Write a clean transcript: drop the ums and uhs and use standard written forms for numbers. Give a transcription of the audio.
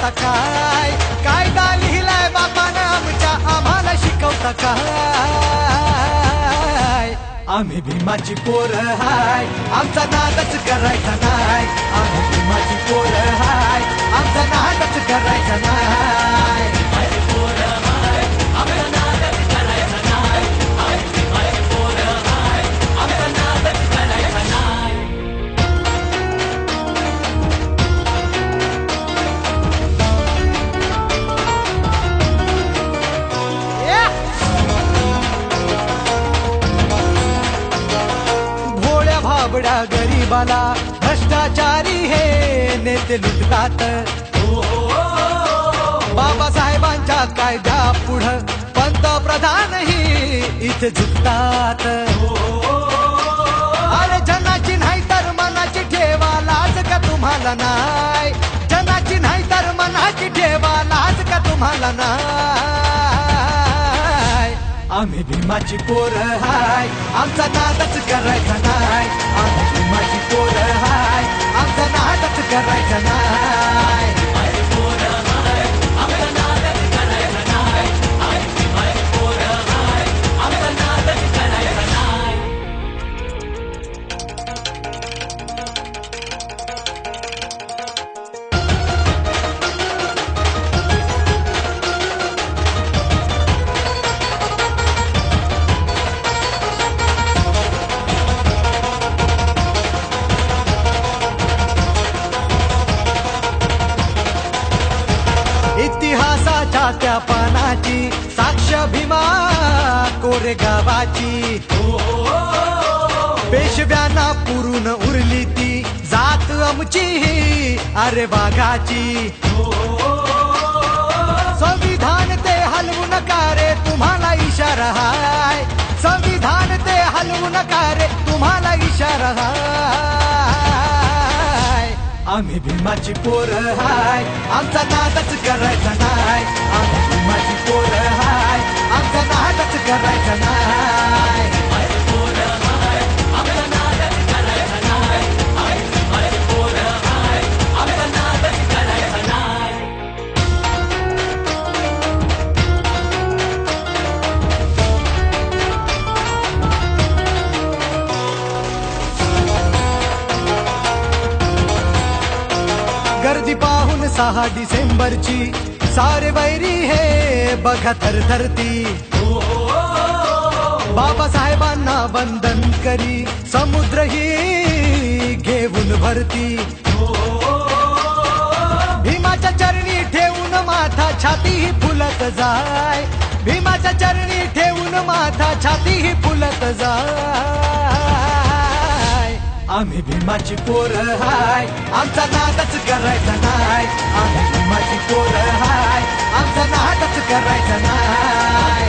आता काय कायदा लिहिलाय बापानं आमच्या आम्हाला शिकवता काय आम्ही भीमाची पोरं हाय आमचा नादच करायचा नाय आम्ही भीमाची पोरं हाय आमचा नादच करायचा नाय भाबड्या गरीबाला भ्रष्टाचारी हे नेते लुटतात बाबासाहेबांच्या कायद्या पुढं पंतप्रधानही इथे झुकतात अरे जनाची नाही तर मनाची ठेवा लाज का तुम्हाला नाही जनाची नाही तर मनाची ठेवा लाज का तुम्हाला नाही आम्ही भीमाची पोरं हाय आमचा नादच करायचा नाय आम्ही भीमाची पोरं हाय आमचा नादच करायचा नाय इतिहासाच्या त्या पानाची साक्ष भीमा कोरेगावाची पेशव्यांना पुरून उरली ती जात आमची अरे वाघाची संविधान ते हलवू नका रे तुम्हाला इशारा हाय संविधान ते हलवू नका रे तुम्हाला इशारा हाय आम्ही भीमाची पोरं हाय आमचा नादच करायचा नाय आम्ही भीमाची पोरं हाय आमचा नादच करायचा नाय गर्दी पाहून 6 डिसेंबरची सारे वैरी हे बघा थरथरती बाबासाहेबांना वंदन करी समुद्र ही घेऊन भरती भीमाच्या चरणी ठेवून माथा छाती ही फुलत जाय भीमाच्या चरणी ठेवून माथा छाती ही फुलत जाय आम्ही भीमाची पोरं हाय आमचा नादच करायचा नाय आम्ही भीमाची पोरं हाय आमचा नादच करायचा नाय